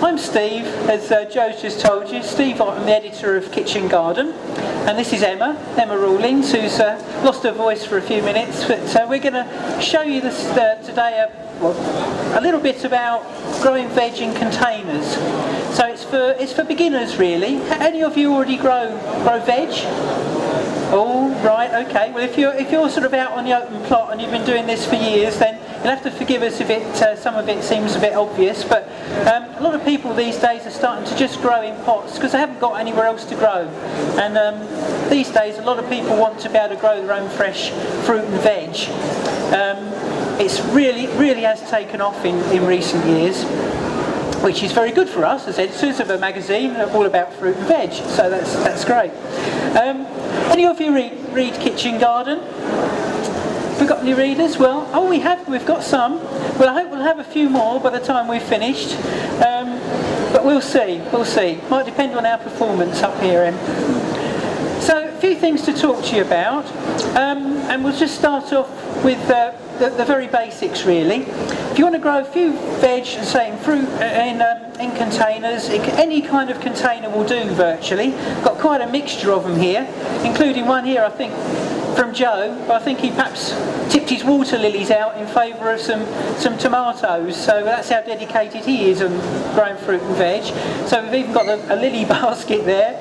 I'm Steve, as Joe's just told you. Steve, I'm the editor of Kitchen Garden, and this is Emma Rawlings, who's lost her voice for a few minutes. But we're going to show you this today a little bit about growing veg in containers. So it's for beginners, really. Any of you already grow veg? Oh, right, okay. Well, if you're sort of out on the open plot and you've been doing this for years, then you'll have to forgive us if some of it seems a bit obvious. But a lot of people these days are starting to just grow in pots because they haven't got anywhere else to grow. And these days, a lot of people want to be able to grow their own fresh fruit and veg. It's really has taken off in recent years, which is very good for us as editors of a magazine all about fruit and veg. So that's great. Any of you read Kitchen Garden? Have we got any readers? Well, we've got some. Well, I hope we'll have a few more by the time we've finished. But we'll see. Might depend on our performance up here, Em. So, a few things to talk to you about. And we'll just start off with the very basics, really. If you want to grow a few veg, say in fruit, in containers, any kind of container will do virtually. Got quite a mixture of them here, including one here, I think, from Joe. But I think he perhaps tipped his water lilies out in favour of some tomatoes. So that's how dedicated he is on growing fruit and veg. So we've even got a lily basket there.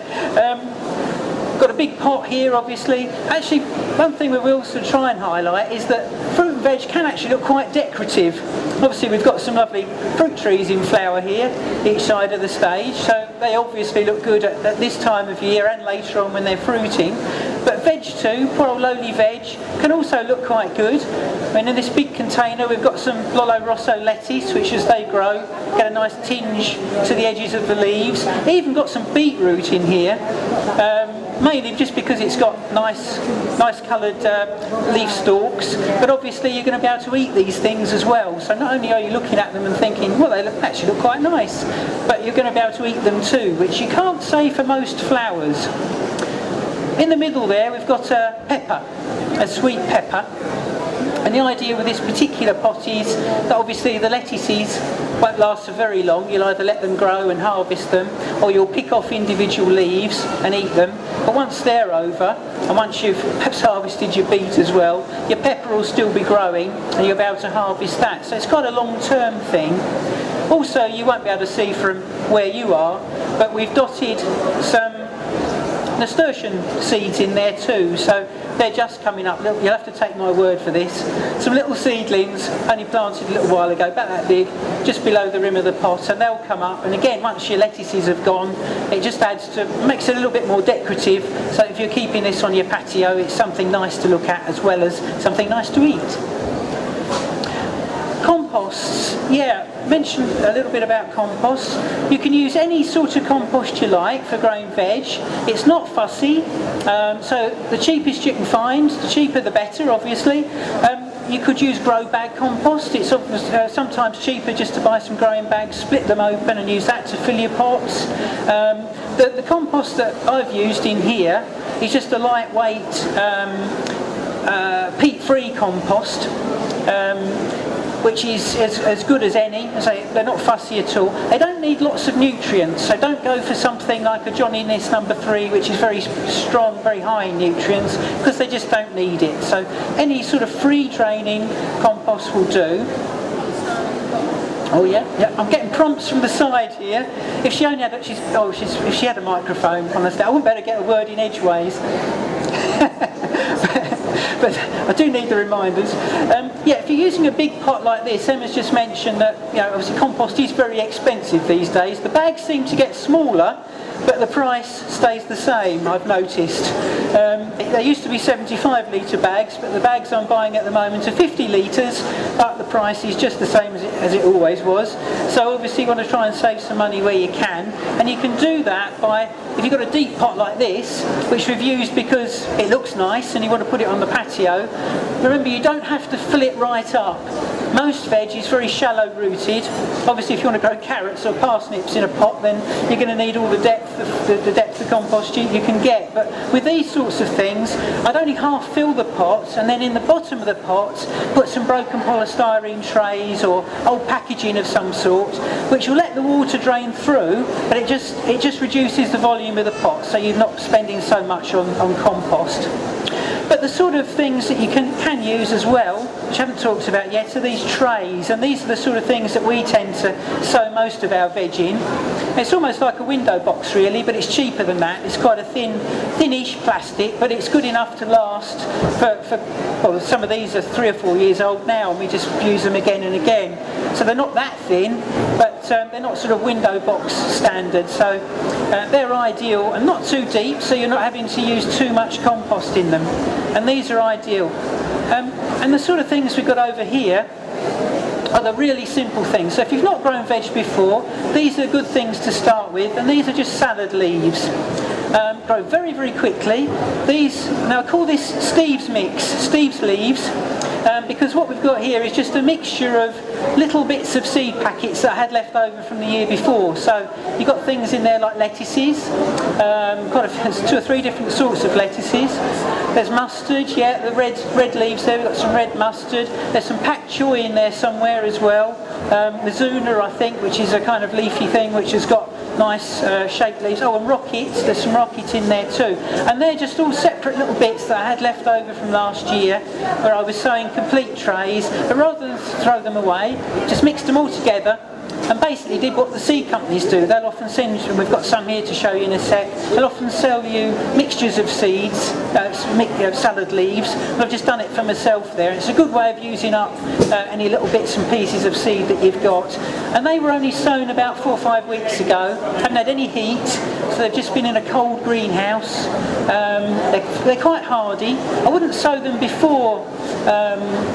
Got a big pot here, obviously. Actually, one thing we will also try and highlight is that fruit and veg can actually look quite decorative. Obviously, we've got some lovely fruit trees in flower here, each side of the stage, so they obviously look good at this time of year and later on when they're fruiting. But veg too, poor old lowly veg, can also look quite good. I mean, in this big container we've got some Lollo Rosso lettuce, which as they grow get a nice tinge to the edges of the leaves. Even got some beetroot in here. Mainly just because it's got nice coloured leaf stalks, but obviously you're going to be able to eat these things as well. So not only are you looking at them and thinking, well, they actually look quite nice, but you're going to be able to eat them too, which you can't say for most flowers. In the middle there we've got a pepper, a sweet pepper. And the idea with this particular pot is that obviously the lettuces won't last for very long. You'll either let them grow and harvest them, or you'll pick off individual leaves and eat them. But once they're over, and once you've perhaps harvested your beet as well, your pepper will still be growing and you'll be able to harvest that. So it's quite a long-term thing. Also, you won't be able to see from where you are, but we've dotted some nasturtium seeds in there too, so they're just coming up. You'll have to take my word for this. Some little seedlings, only planted a little while ago, about that big, just below the rim of the pot, and they'll come up. And again, once your lettuces have gone, it just makes it a little bit more decorative. So if you're keeping this on your patio, it's something nice to look at as well as something nice to eat. Composts, mentioned a little bit about compost. You can use any sort of compost you like for growing veg. It's not fussy, so the cheapest you can find, the cheaper the better, obviously. You could use grow bag compost. It's sometimes cheaper just to buy some growing bags, split them open and use that to fill your pots. The compost that I've used in here is just a lightweight peat-free compost. Which is as good as any. They're not fussy at all. They don't need lots of nutrients, so don't go for something like a Johnny Niss number 3, which is very strong, very high in nutrients, because they just don't need it. So any sort of free draining compost will do. Oh yeah, I'm getting prompts from the side here. If she only had if she had a microphone, honestly, I wouldn't better get a word in edgeways. But I do need the reminders. If you're using a big pot like this, Emma's just mentioned that obviously compost is very expensive these days. The bags seem to get smaller, but the price stays the same, I've noticed. They used to be 75 litre bags, but the bags I'm buying at the moment are 50 litres, but the price is just the same as it always was. So obviously you want to try and save some money where you can, and you can do that by, if you've got a deep pot like this, which we've used because it looks nice and you want to put it on the patio, remember you don't have to fill it right up. Most veg is very shallow rooted. Obviously if you want to grow carrots or parsnips in a pot, then you're going to need all the depth of compost you can get. But with these sorts of things, I'd only half fill the pots, and then in the bottom of the pots put some broken polystyrene trays or old packaging of some sort, which will let the water drain through, but it just reduces the volume of the pot, so you're not spending so much on compost. But the sort of things that you can use as well, which I haven't talked about yet, are these trays, and these are the sort of things that we tend to sow most of our veg in. It's almost like a window box really, but it's cheaper than that. It's quite a thinnish plastic, but it's good enough to last for well, some of these are 3 or 4 years old now, and we just use them again and again. So they're not that thin, but they're not sort of window box standard, so they're ideal and not too deep, so you're not having to use too much compost in them. And these are ideal. And the sort of things we've got over here are the really simple things. So if you've not grown veg before, these are good things to start with, and these are just salad leaves. Grow very, very quickly. Now I call this Steve's mix, Steve's leaves, because what we've got here is just a mixture of little bits of seed packets that I had left over from the year before. So you've got things in there like lettuces, there's 2 or 3 different sorts of lettuces. There's mustard, yeah, the red leaves there, we've got some red mustard. There's some pak choy in there somewhere as well. Mizuna, I think, which is a kind of leafy thing which has got nice shaped leaves. Oh, and rockets, there's some rocket in there too. And they're just all separate little bits that I had left over from last year, where I was sowing complete trays. But rather than throw them away, just mixed them all together and basically did what the seed companies do. They'll often send you, and we've got some here to show you in a sec, they'll often sell you mixtures of seeds, salad leaves, and I've just done it for myself there. It's a good way of using up any little bits and pieces of seed that you've got. And they were only sown about 4 or 5 weeks ago, haven't had any heat, so they've just been in a cold greenhouse. They're quite hardy. I wouldn't sow them before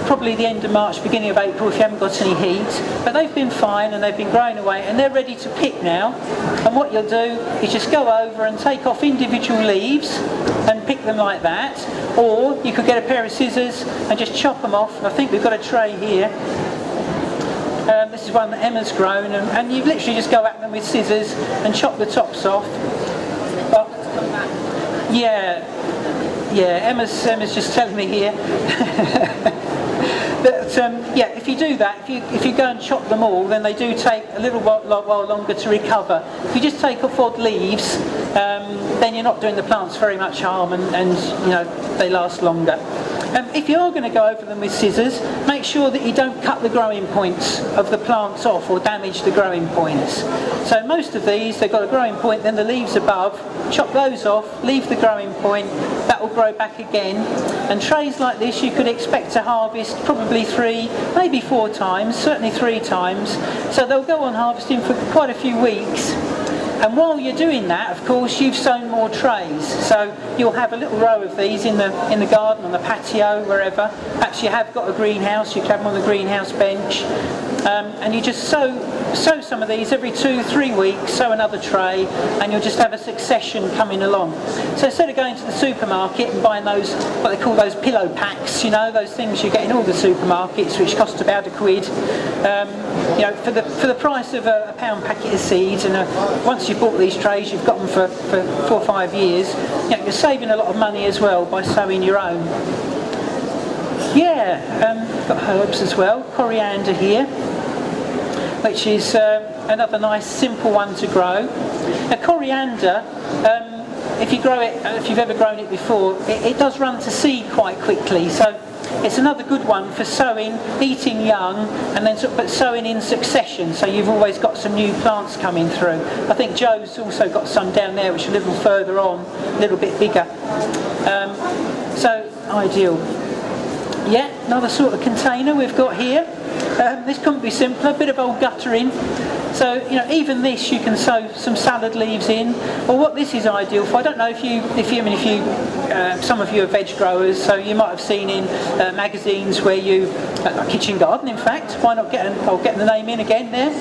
probably the end of March, beginning of April if you haven't got any heat, but they've been fine and they've been growing away and they're ready to pick now. And what you'll do is just go over and take off individual leaves and pick them like that, or you could get a pair of scissors and just chop them off. And I think we've got a tray here. This is one that Emma's grown, and you literally just go at them with scissors and chop the tops off. But, yeah, Emma's just telling me here. But if you do that, if you go and chop them all, then they do take a little while longer to recover. If you just take off odd leaves, then you're not doing the plants very much harm, and they last longer. If you are going to go over them with scissors, make sure that you don't cut the growing points of the plants off or damage the growing points. So most of these, they've got a growing point, then the leaves above, chop those off, leave the growing point, that will grow back again. And trays like this you could expect to harvest probably 3, maybe 4 times, certainly 3 times. So they'll go on harvesting for quite a few weeks. And while you're doing that, of course, you've sown more trays. So you'll have a little row of these in the garden, on the patio, wherever. Perhaps you have got a greenhouse, you can have them on the greenhouse bench. And you just sow some of these every 2-3 weeks, sow another tray, and you'll just have a succession coming along. So instead of going to the supermarket and buying those, what they call those pillow packs, those things you get in all the supermarkets, which cost about £1, for the price of a £1 packet of seeds, and once you've bought these trays, you've got them for 4 or 5 years, you're saving a lot of money as well by sowing your own. Got herbs as well, coriander here, which is another nice simple one to grow. Now coriander, if you've ever grown it before, it does run to seed quite quickly, so it's another good one for sowing, eating young, and then but sowing in succession, so you've always got some new plants coming through. I think Joe's also got some down there which are a little further on, a little bit bigger. So ideal. Yeah, another sort of container we've got here. This couldn't be simpler, a bit of old guttering. So, even this you can sow some salad leaves in. Or what this is ideal for, I don't know if some of you are veg growers, so you might have seen in magazines where a kitchen garden in fact, why not I'll get the name in again there.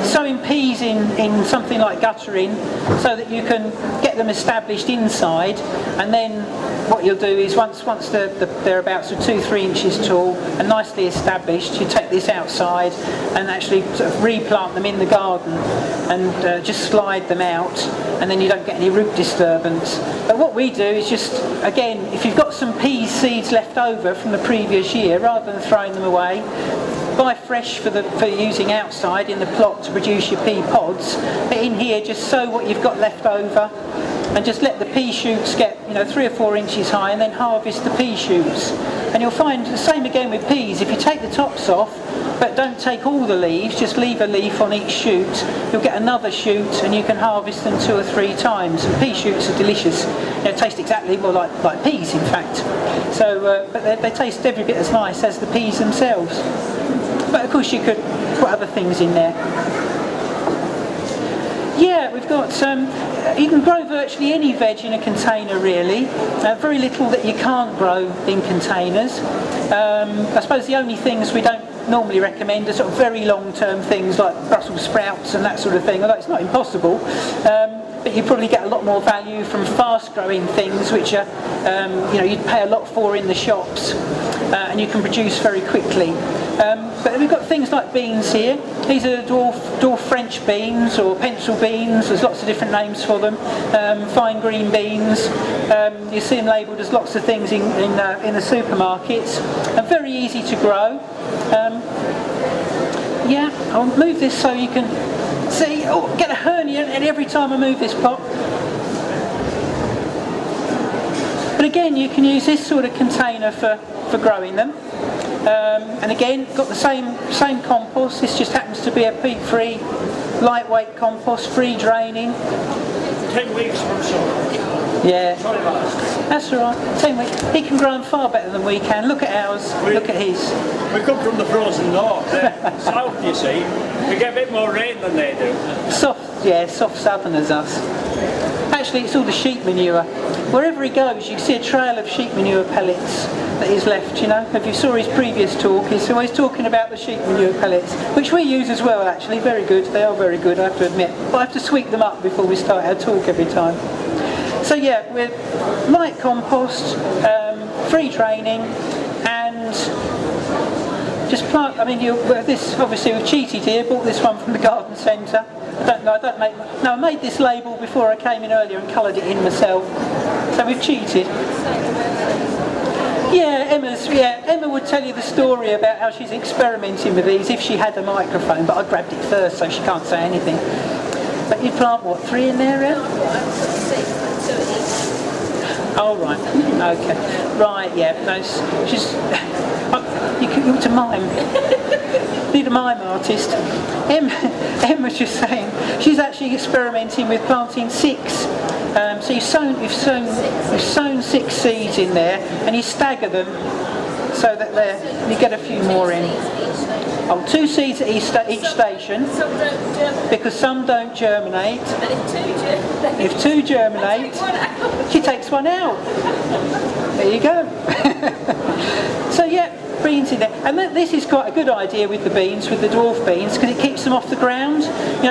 Sowing peas in something like guttering so that you can get them established inside, and then what you'll do is once they're about 2-3 inches tall and nicely established, you take this outside and actually sort of replant them in the garden and just slide them out, and then you don't get any root disturbance. But what we do is just, again, if you've got some pea seeds left over from the previous year, rather than throwing them away, buy fresh for using outside in the plot to produce your pea pods. But in here, just sow what you've got left over, and just let the pea shoots get 3 or 4 inches high, and then harvest the pea shoots. And you'll find the same again with peas. If you take the tops off, but don't take all the leaves, just leave a leaf on each shoot, you'll get another shoot, and you can harvest them 2 or 3 times. And pea shoots are delicious. They taste exactly like peas, in fact. So, but they taste every bit as nice as the peas themselves. But of course, you could put other things in there. Yeah, we've got you can grow virtually any veg in a container, really. Very little that you can't grow in containers. I suppose the only things we don't normally recommend are sort of very long-term things like Brussels sprouts and that sort of thing, although it's not impossible. But you probably get a lot more value from fast-growing things, which are you'd pay a lot for in the shops, and you can produce very quickly. But we've got things like beans here. These are dwarf French beans or pencil beans. There's lots of different names for them. Fine green beans. You see them labelled as lots of things in the supermarkets. And very easy to grow. Yeah, I'll move this so you can see. Oh, get a hernia every time I move this pot. But again, you can use this sort of container for growing them. And again, got the same compost. This just happens to be a peat-free, lightweight compost, free draining. 10 weeks from summer. Yeah, that's all right. 10 weeks. He can grow them far better than we can. Look at ours. Look at his. We come from the frozen north. South, you see. We get a bit more rain than they do. Soft southerners us. Actually, it's all the sheep manure. Wherever he goes, you see a trail of sheep manure pellets that he's left, If you saw his previous talk, he's always talking about the sheep manure pellets, which we use as well, actually. Very good. They are very good, I have to admit. But I have to sweep them up before we start our talk every time. So yeah, we're light compost, free draining, and just plant. I mean, this obviously we've cheated here. Bought this one from the garden centre. I made this label before I came in earlier and coloured it in myself. So we've cheated. Yeah, Emma would tell you the story about how she's experimenting with these if she had a microphone, but I grabbed it first so she can't say anything. But you plant what, 3 in there, Em? Oh, right. Okay. Right, yeah. No, you ought to mime. Need a mime artist. Em was just saying she's actually experimenting with planting 6. So you've sown 6 seeds in there, and you stagger them so that you get a few more in. 2 seeds at each station, because some don't germinate. If 2 germinate, she takes one out. There you go. So yeah, beans in there. And this is quite a good idea with the beans, with the dwarf beans, because it keeps them off the ground.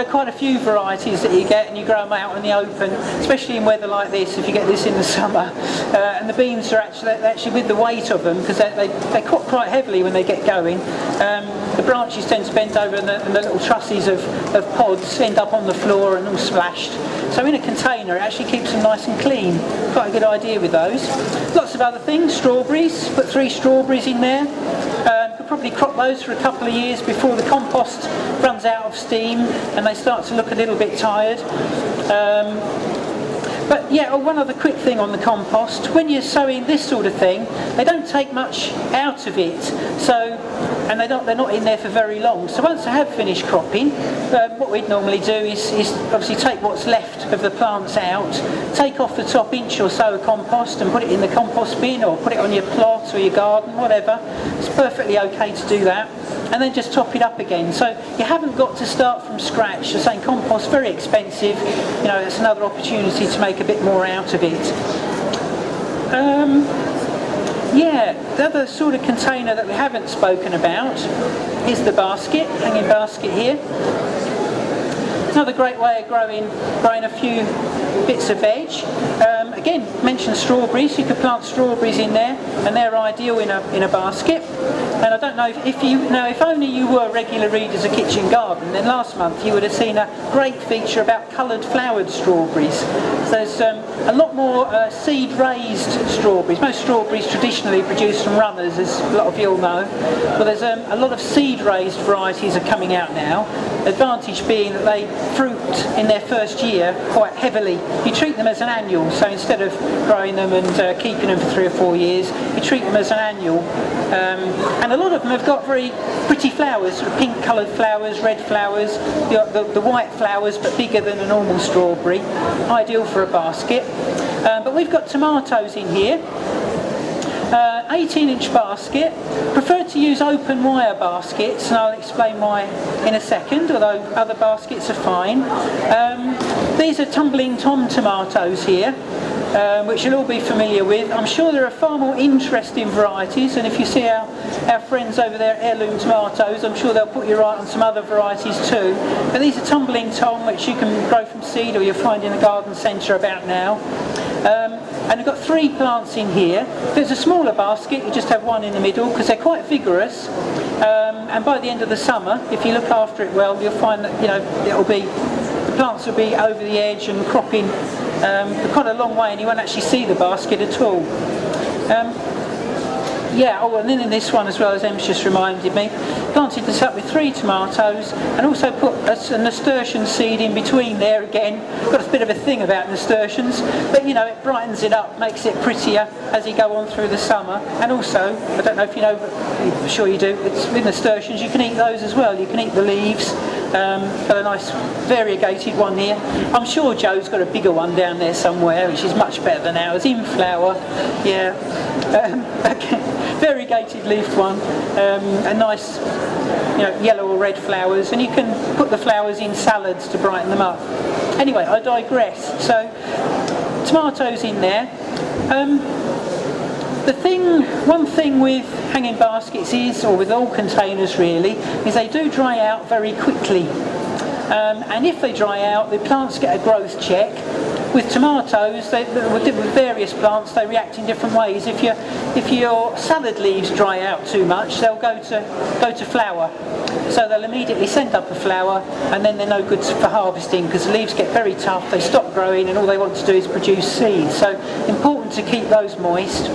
Quite a few varieties that you get, and you grow them out in the open, especially in weather like this, if you get this in the summer. And the beans are actually with the weight of them, because they cut quite heavily when they get going. The branches tend to bend over, and the little trusses of pods end up on the floor and all splashed. So in a container, it actually keeps them nice and clean. Quite a good idea with those. Lots of other things. Strawberries. Put 3 strawberries in there. Could probably crop those for a couple of years before the compost runs out of steam and they start to look a little bit tired. But yeah, one other quick thing on the compost. When you're sowing this sort of thing, they don't take much out of it, and they're not in there for very long. So once they have finished cropping, what we'd normally do is obviously take what's left of the plants out, take off the top inch or so of compost and put it in the compost bin, or put it on your plot or your garden, whatever. It's perfectly okay to do that. And then just top it up again. So you haven't got to start from scratch. You're saying compost, very expensive. It's another opportunity to make a bit more out of it. The other sort of container that we haven't spoken about is the basket, hanging basket here. Another great way of growing a few bits of veg. Again, mention strawberries. You could plant strawberries in there, and they're ideal in a basket. And I don't know if only you were regular readers of Kitchen Garden, then last month you would have seen a great feature about coloured flowered strawberries. So there's a lot more seed-raised strawberries. Most strawberries traditionally produced from runners, as a lot of you all know. But there's a lot of seed-raised varieties are coming out now. Advantage being that they fruit in their first year quite heavily. You treat them as an annual, so instead of growing them and keeping them for 3 or 4 years, you treat them as an annual. And a lot of them have got very pretty flowers, sort of pink coloured flowers, red flowers, the white flowers but bigger than a normal strawberry. Ideal for a basket. But we've got tomatoes in here. 18-inch basket. Prefer to use open wire baskets, and I'll explain why in a second, although other baskets are fine. These are Tumbling Tom tomatoes here, which you'll all be familiar with. I'm sure there are far more interesting varieties, and if you see our friends over there at Heirloom Tomatoes, I'm sure they'll put you right on some other varieties too. But these are Tumbling Tom, which you can grow from seed or you'll find in the garden centre about now. And I've got 3 plants in here. If it's a smaller basket, you just have 1 in the middle because they're quite vigorous. And by the end of the summer, if you look after it well, you'll find that the plants will be over the edge and cropping quite a long way, and you won't actually see the basket at all. And then in this one as well, as Emma's just reminded me, planted this up with 3 tomatoes and also put a nasturtium seed in between there again. Got a bit of a thing about nasturtiums, but it brightens it up, makes it prettier as you go on through the summer. And also, I don't know if you know, but I'm sure you do, with nasturtiums you can eat those as well. You can eat the leaves. Got a nice variegated one here. I'm sure Joe's got a bigger one down there somewhere, which is much better than ours, in flower. Yeah, variegated leafed one, a nice yellow or red flowers, and you can put the flowers in salads to brighten them up. Anyway, I digress. So tomatoes in there. One thing with hanging baskets is, or with all containers really, is they do dry out very quickly. And if they dry out, the plants get a growth check. With tomatoes, with various plants, they react in different ways. If your salad leaves dry out too much, they'll go to flower. So they'll immediately send up a flower, and then they're no good for harvesting because the leaves get very tough, they stop growing, and all they want to do is produce seeds. So important to keep those moist.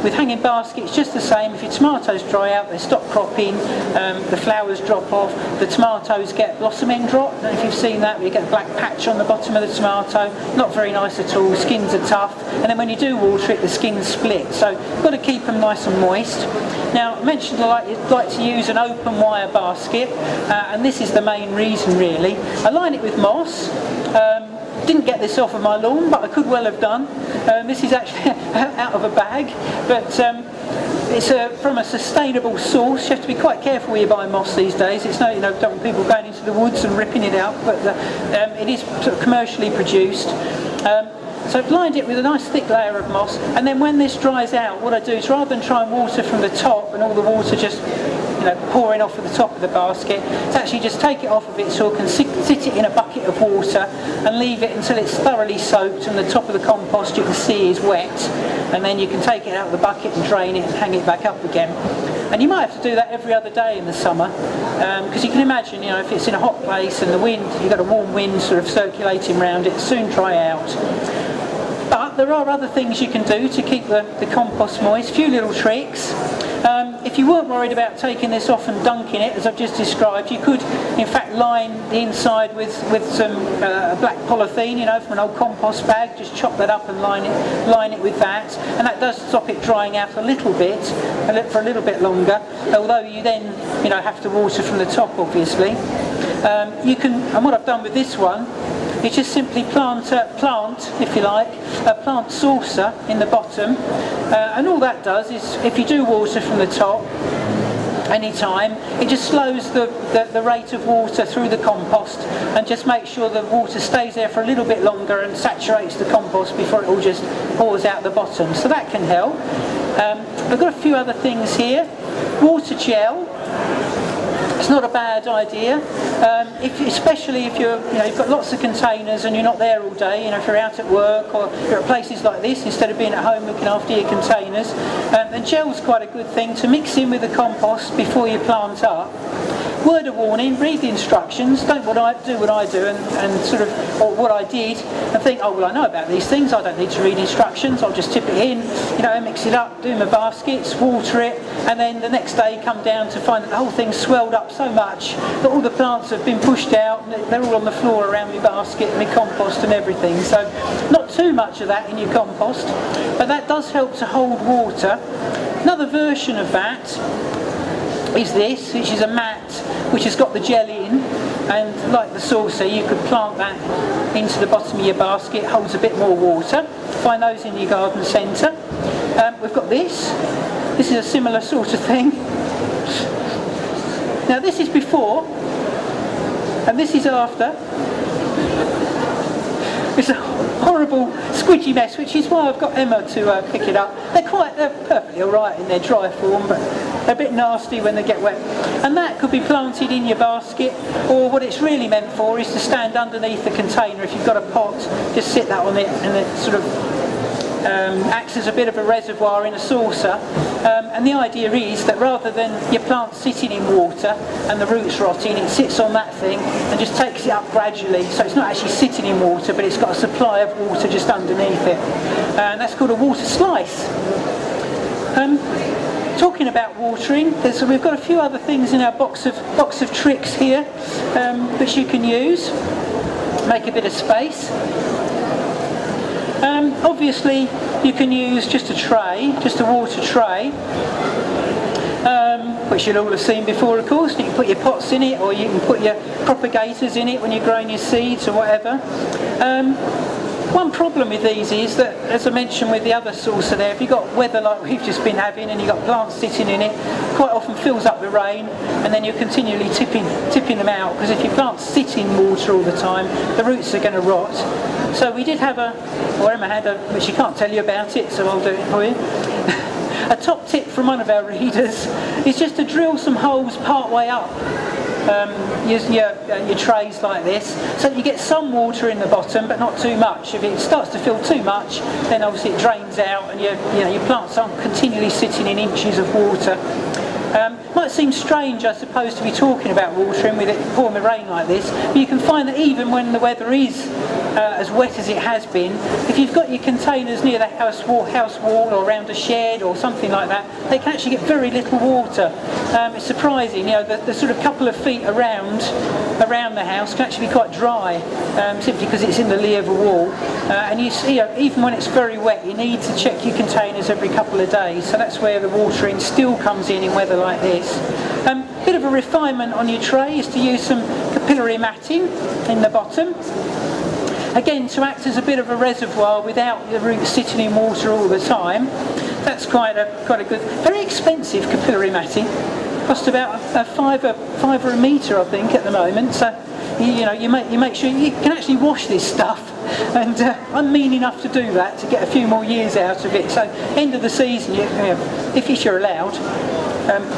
With hanging baskets, just the same. If your tomatoes dry out, they stop cropping, the flowers drop off, the tomatoes get blossom end rot. I don't know if you've seen that, where you get a black patch on the bottom of the tomato. Not very nice at all, skins are tough, and then when you do water it, the skins split. So you've got to keep them nice and moist. Now, I mentioned I like to use an open wire basket, and this is the main reason really. I line it with moss. Didn't get this off of my lawn, but I could well have done. This is actually out of a bag, but it's from a sustainable source. You have to be quite careful where you buy moss these days. It's don't want people going into the woods and ripping it out, but it is sort of commercially produced. So I've lined it with a nice thick layer of moss, and then when this dries out, what I do is, rather than try and water from the top and all the water just pouring off at the top of the basket, to actually just take it off of its hook and sit it in a bucket of water and leave it until it's thoroughly soaked and the top of the compost you can see is wet, and then you can take it out of the bucket and drain it and hang it back up again. And you might have to do that every other day in the summer, because you can imagine, if it's in a hot place and the wind, you've got a warm wind sort of circulating around it, soon dry out. But there are other things you can do to keep the compost moist, a few little tricks. If you weren't worried about taking this off and dunking it, as I've just described, you could in fact line the inside with some black polythene, from an old compost bag. Just chop that up and line it with that, and that does stop it drying out a little bit, for a little bit longer, although you then have to water from the top obviously. You can, and what I've done with this one, you just simply plant, if you like, a plant saucer in the bottom, and all that does is, if you do water from the top any time, it just slows the rate of water through the compost and just makes sure the water stays there for a little bit longer and saturates the compost before it all just pours out the bottom. So that can help. I've got a few other things here. Water gel. It's not a bad idea. Especially if you've got lots of containers and you're not there all day, if you're out at work or you're at places like this, instead of being at home looking after your containers, then gel's quite a good thing to mix in with the compost before you plant up. Word of warning, read the instructions, don't do what I do and sort of, or what I did, and think, oh well, I know about these things, I don't need to read instructions, I'll just tip it in, mix it up, do my baskets, water it, and then the next day come down to find that the whole thing's swelled up so much that all the plants have been pushed out and they're all on the floor around my basket and my compost and everything. So not too much of that in your compost, but that does help to hold water. Another version of that is this, which is a mat which has got the gel in, and like the saucer you could plant that into the bottom of your basket, holds a bit more water. Find those in your garden centre. We've got this is a similar sort of thing. Now this is before and this is after. It's a horrible squidgy mess, which is why I've got Emma to pick it up. They're perfectly alright in their dry form, but they're a bit nasty when they get wet. And that could be planted in your basket, or what it's really meant for is to stand underneath the container. If you've got a pot, just sit that on it and it sort of acts as a bit of a reservoir in a saucer. And the idea is that rather than your plant sitting in water and the roots rotting, it sits on that thing and just takes it up gradually. So it's not actually sitting in water, but it's got a supply of water just underneath it. And that's called a water slice. Talking about watering, we've got a few other things in our box of tricks here which you can use. Make a bit of space. Obviously you can use just a water tray, which you'll all have seen before of course. You can put your pots in it, or you can put your propagators in it when you're growing your seeds or whatever. One problem with these is that, as I mentioned with the other saucer there, if you've got weather like we've just been having and you've got plants sitting in it, quite often fills up the rain and then you're continually tipping them out, because if your plants sit in water all the time, the roots are going to rot. So we did have Emma had but she can't tell you about it, so I'll do it for you. A top tip from one of our readers is just to drill some holes part way up using your trays like this, so that you get some water in the bottom but not too much. If it starts to fill too much, then obviously it drains out and your plants aren't continually sitting in inches of water. Might seem strange, I suppose, to be talking about watering with it pouring the rain like this, but you can find that even when the weather is as wet as it has been, if you've got your containers near the house wall or around a shed or something like that, they can actually get very little water. It's surprising, the sort of couple of feet around the house can actually be quite dry, simply because it's in the lee of a wall. And you see, even when it's very wet, you need to check your containers every couple of days, so that's where the watering still comes in weather like this. Bit of a refinement on your tray is to use some capillary matting in the bottom. Again, to act as a bit of a reservoir without the roots sitting in water all the time. That's quite a good, very expensive capillary matting. Cost about a fiver a metre, I think, at the moment. So you make sure you can actually wash this stuff. And I'm mean enough to do that, to get a few more years out of it. So end of the season, if you're allowed,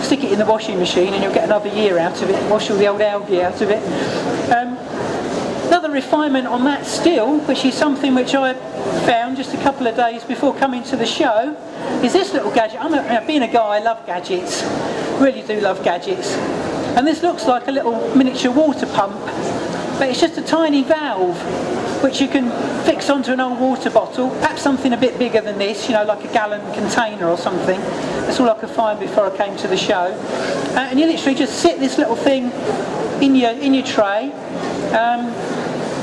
stick it in the washing machine and you'll get another year out of it. Wash all the old algae out of it. Another refinement on that still, which is something which I found just a couple of days before coming to the show, is this little gadget. Being a guy, I love gadgets. Really do love gadgets. And this looks like a little miniature water pump, but it's just a tiny valve which you can fix onto an old water bottle, perhaps something a bit bigger than this, like a gallon container or something. That's all I could find before I came to the show. And you literally just sit this little thing in your tray,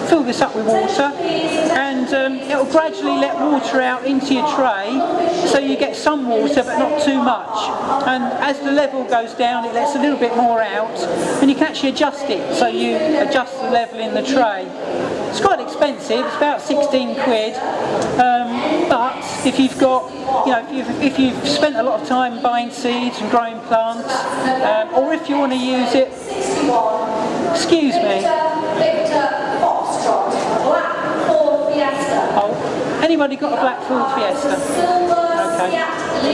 fill this up with water, and it'll gradually let water out into your tray, so you get some water but not too much. And as the level goes down, it lets a little bit more out, and you can actually adjust it, so you adjust the level in the tray. It's quite expensive, it's about 16 quid, but if you've got, if you've spent a lot of time buying seeds and growing plants, or if you want to use it, excuse me. Oh, anybody got a black Ford Fiesta? Okay.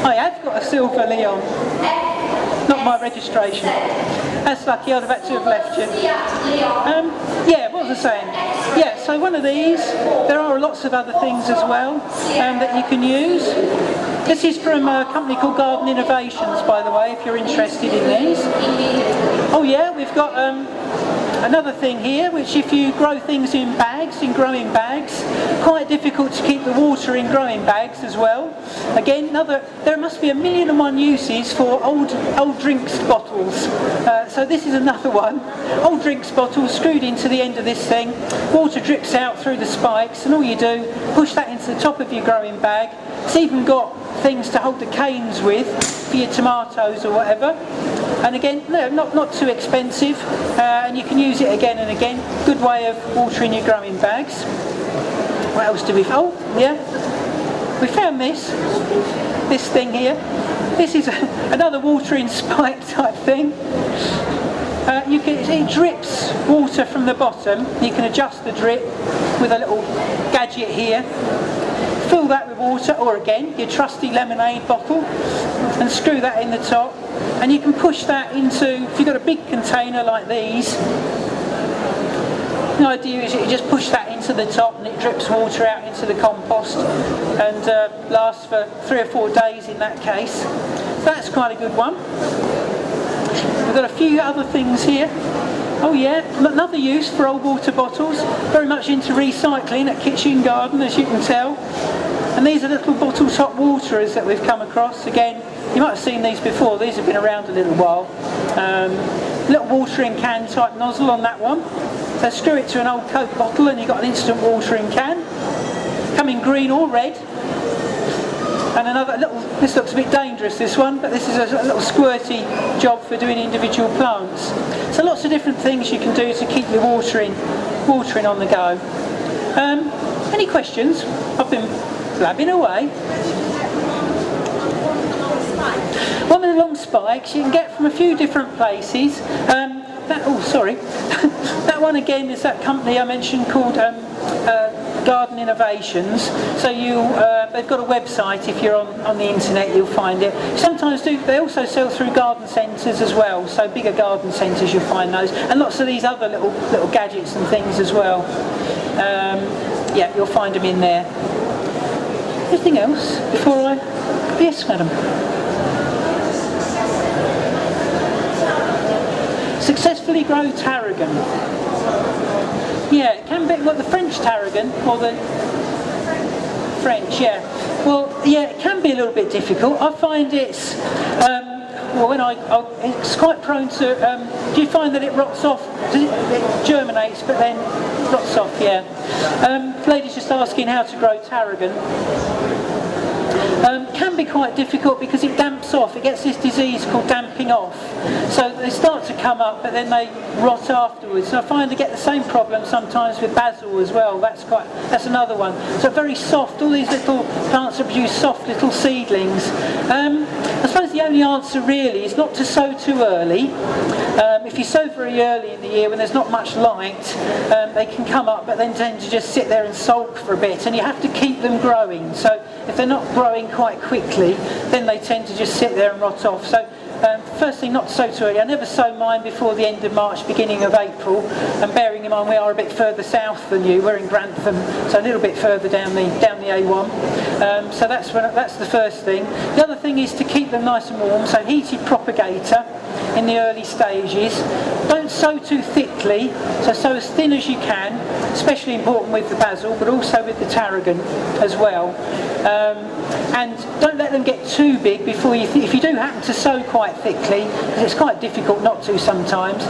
I have got a silver Leon. not my registration. That's lucky, I'd have had to have left you. Yeah, what was I saying? Yeah, so one of these, there are lots of other things as well that you can use. This is from a company called Garden Innovations, by the way, if you're interested in these. Oh yeah, we've got another thing here, which if you grow things in bags, in growing bags, quite difficult to keep the water in growing bags as well. Again, there must be 1,000,001 uses for old drinks bottles. So this is another one. Old drinks bottles screwed into the end of this thing, water drips out through the spikes, and all you do, push that into the top of your growing bag. It's even got things to hold the canes with for your tomatoes or whatever. And again, no, not too expensive, and you can use it again and again. Good way of watering your growing bags. What else do we? Oh, yeah, we found this thing here. This is another watering spike type thing. It drips water from the bottom. You can adjust the drip with a little gadget here. Fill that with water, or again, your trusty lemonade bottle, and screw that in the top. And you can push that into, if you've got a big container like these, the idea is you just push that into the top and it drips water out into the compost and lasts for 3 or 4 days in that case. So that's quite a good one. We've got a few other things here. Oh yeah, another use for old water bottles. Very much into recycling at Kitchen Garden, as you can tell. And these are little bottle top waterers that we've come across. Again, you might have seen these before. These have been around a little while. Little watering can type nozzle on that one. So screw it to an old Coke bottle and you've got an instant watering can. Come in green or red. And another little, this looks a bit dangerous, this one, but this is a little squirty job for doing individual plants. So lots of different things you can do to keep your watering on the go. Any questions? I've been blabbing away. One of the long spikes you can get from a few different places. That one again is that company I mentioned called Garden Innovations. So they've got a website. If you're on the internet, you'll find it. Sometimes they also sell through garden centres as well. So bigger garden centres, you'll find those, and lots of these other little gadgets and things as well. Yeah, you'll find them in there. Anything else before I? Yes, madam. Successfully grow tarragon. Yeah, it can be, the French tarragon, or the French, yeah. Well, yeah, it can be a little bit difficult. I find it's, it's quite prone to, do you find that it rots off? It germinates, but then rots off, yeah. Lady's just asking how to grow tarragon. Can be quite difficult because it damps off. It gets this disease called damping off. So they start to come up, but then they rot afterwards. So I find I get the same problem sometimes with basil as well. That's another one. So very soft. All these little plants that produce soft little seedlings. I suppose the only answer really is not to sow too early. If you sow very early in the year when there's not much light, they can come up, but then tend to just sit there and sulk for a bit. And you have to keep them growing. So if they're not growing quite quickly, then they tend to just sit there and rot off. So first thing, not to sow too early. I never sow mine before the end of March, beginning of April, and bearing in mind we are a bit further south than you. We're in Grantham, so a little bit further down the A1. So that's the first thing. The other thing is to keep them nice and warm, so heated propagator in the early stages. Don't sow too thickly, so sow as thin as you can, especially important with the basil, but also with the tarragon as well. And don't let them get too big before you, if you do happen to sow quite thickly, because it's quite difficult not to sometimes,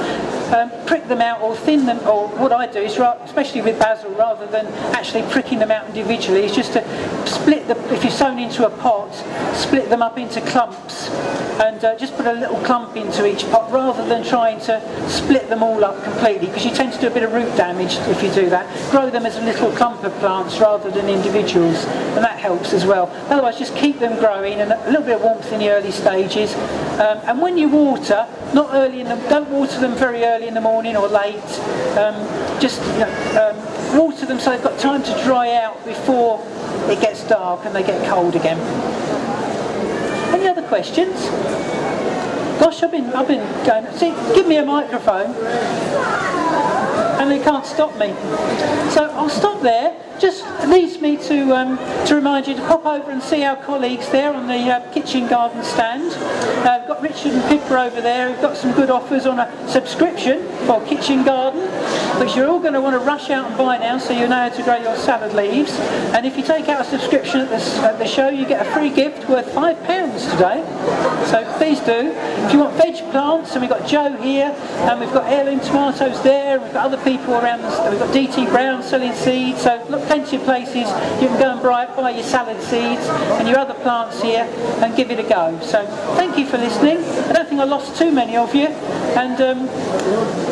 prick them out or thin them, or what I do is, especially with basil, rather than actually pricking them out individually, is just to split if you're sown into a pot, split them up into clumps and just put a little clump into each pot rather than trying to split them all up completely, because you tend to do a bit of root damage if you do that. Grow them as a little clump of plants rather than individuals, and that helps as well. Otherwise, just keep them growing and a little bit of warmth in the early stages. And when you water, don't water them very early in the morning or late. Water them so they've got time to dry out before it gets dark and they get cold again. Any other questions? Gosh, I've been going. See, give me a microphone, and they can't stop me. So I'll stop there. Just leaves me to remind you to pop over and see our colleagues there on the kitchen garden stand. We've got Richard and Pippa over there. We've got some good offers on a subscription for Kitchen Garden, which you're all going to want to rush out and buy now, so you know how to grow your salad leaves. And if you take out a subscription at the show, you get a free gift worth £5 today. So please do. If you want veg plants, and we've got Joe here, and we've got heirloom tomatoes there, and we've got other people around us. We've got DT Brown selling seeds. So look, plenty of places you can go and buy your salad seeds and your other plants here and give it a go. So thank you for listening. I don't think I lost too many of you, and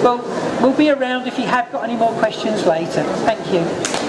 well, we'll be around if you have got any more questions later. Thank you.